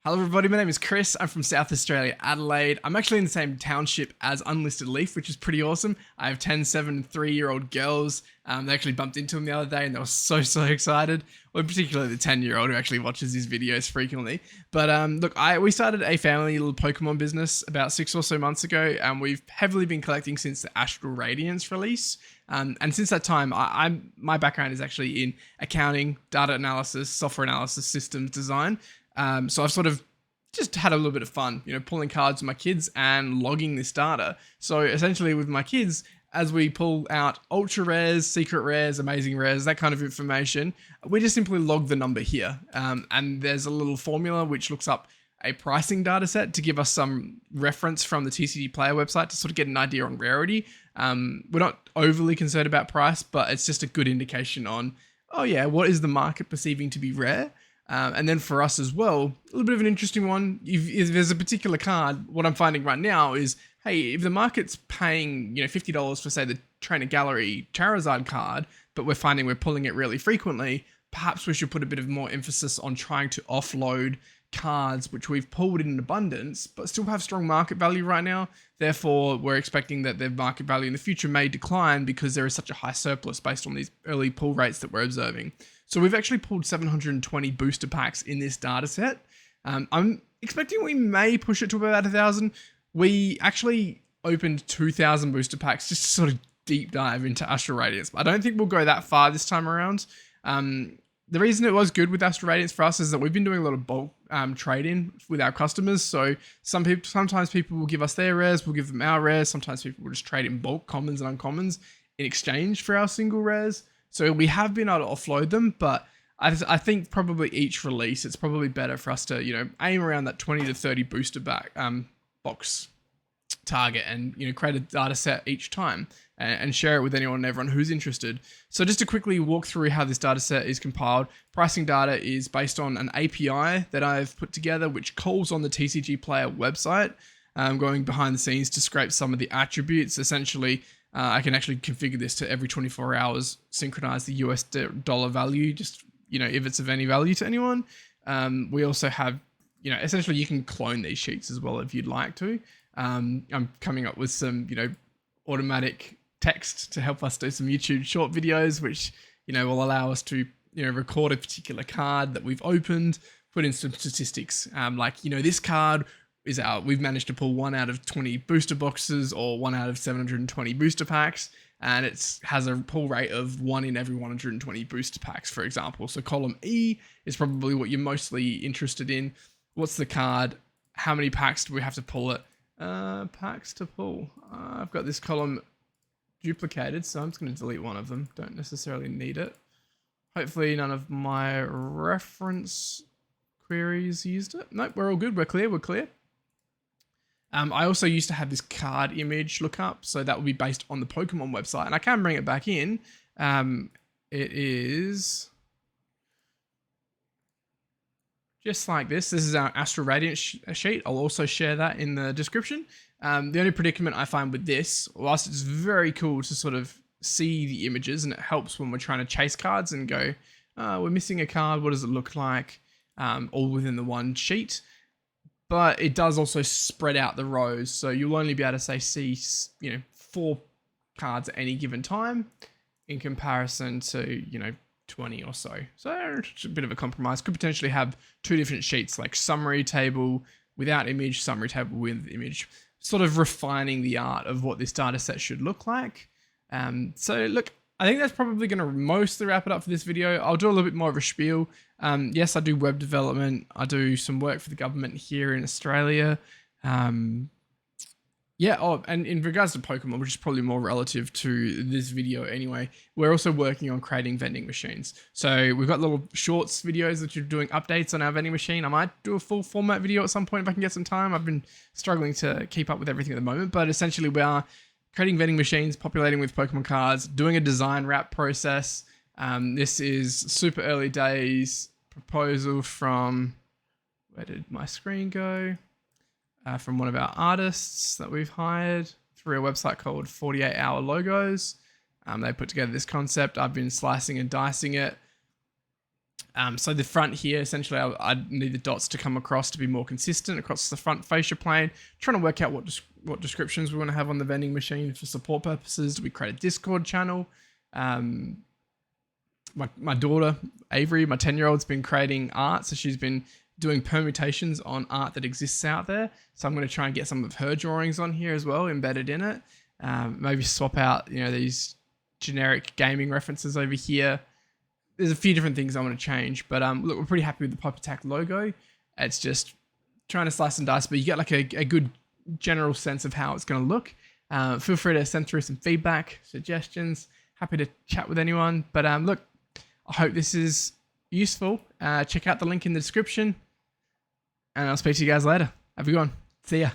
Hello everybody, my name is Chris. I'm from South Australia, Adelaide. I'm actually in the same township as Unlisted Leaf, which is pretty awesome. I have 10, 7, and 3-year-old girls. They actually bumped into them the other day and they were so excited. Well, particularly the 10-year-old who actually watches these videos frequently. But look, we started a family little Pokemon business about 6 or so months ago, and we've heavily been collecting since the Astral Radiance release. And since that time, my background is actually in accounting, data analysis, software analysis, systems design. So I've sort of just had a little bit of fun, pulling cards with my kids and logging this data. So essentially with my kids, as we pull out ultra rares, secret rares, amazing rares, that kind of information, we just simply log the number here. And there's a little formula which looks up a pricing data set to give us some reference from the TCG Player website to sort of get an idea on rarity. We're not overly concerned about price, but it's just a good indication on, oh yeah, what is the market perceiving to be rare? And then for us as well, a little bit of an interesting one. If there's a particular card, what I'm finding right now is, hey, if the market's paying $50 for, say, the Trainer Gallery Charizard card, but we're finding we're pulling it really frequently, perhaps we should put a bit of more emphasis on trying to offload cards which we've pulled in abundance, but still have strong market value right now. Therefore, we're expecting that their market value in the future may decline because there is such a high surplus based on these early pull rates that we're observing. So we've actually pulled 720 booster packs in this data set. I'm expecting we may push it to about 1,000. We actually opened 2,000 booster packs just to sort of deep dive into Astral Radiance. I don't think we'll go that far this time around. The reason it was good with Astral Radiance for us is that we've been doing a lot of bulk trading with our customers. So sometimes people will give us their rares, we'll give them our rares. Sometimes people will just trade in bulk commons and uncommons in exchange for our single rares. So we have been able to offload them, but I think probably each release, it's probably better for us to, aim around that 20 to 30 booster box target and, create a data set each time and share it with anyone and everyone who's interested. So just to quickly walk through how this data set is compiled, pricing data is based on an API that I've put together, which calls on the TCG Player website, going behind the scenes to scrape some of the attributes. Essentially, I can actually configure this to every 24 hours, synchronize the US dollar value, just, if it's of any value to anyone. We also have, essentially you can clone these sheets as well if you'd like to. I'm coming up with some, automatic text to help us do some YouTube short videos, which, will allow us to, record a particular card that we've opened, put in some statistics, like, this card we've managed to pull 1 out of 20 booster boxes or 1 out of 720 booster packs, and it has a pull rate of 1 in every 120 booster packs, for example. So column E is probably what you're mostly interested in. What's the card? How many packs do we have to pull it? Packs to pull. I've got this column duplicated, so I'm just going to delete one of them. Don't necessarily need it. Hopefully none of my reference queries used it. Nope, we're all good. We're clear. I also used to have this card image lookup, so that would be based on the Pokemon website, and I can bring it back in. It is just like this. This is our Astral Radiance sheet. I'll also share that in the description. The only predicament I find with this, whilst it's very cool to sort of see the images, and it helps when we're trying to chase cards and go, we're missing a card, what does it look like? All within the one sheet. But it does also spread out the rows, so you'll only be able to see 4 cards at any given time in comparison to 20 or so. So it's a bit of a compromise. Could potentially have 2 different sheets, like summary table without image, summary table with image, sort of refining the art of what this data set should look like. So look, I think that's probably going to mostly wrap it up for this video. I'll do a little bit more of a spiel. Yes, I do web development. I do some work for the government here in Australia. Yeah, and in regards to Pokemon, which is probably more relative to this video anyway, we're also working on creating vending machines. So we've got little shorts videos that you're doing updates on our vending machine. I might do a full format video at some point if I can get some time. I've been struggling to keep up with everything at the moment, but essentially we are creating vending machines, populating with Pokemon cards, doing a design wrap process. This is super early days proposal from, where did my screen go? From one of our artists that we've hired through a website called 48 Hour Logos. They put together this concept. I've been slicing and dicing it. So the front here, essentially, I need the dots to come across to be more consistent across the front fascia plane. Trying to work out what descriptions we want to have on the vending machine for support purposes. Do we create a Discord channel? My daughter, Avery, my 10-year-old, has been creating art. So she's been doing permutations on art that exists out there. So I'm going to try and get some of her drawings on here as well, embedded in it. Maybe swap out, these generic gaming references over here. There's a few different things I want to change, but look, we're pretty happy with the Pipe Attack logo. It's just trying to slice and dice, but you get like a good general sense of how it's going to look. Feel free to send through some feedback, suggestions. Happy to chat with anyone. But look, I hope this is useful. Check out the link in the description, and I'll speak to you guys later. Have a good one. See ya.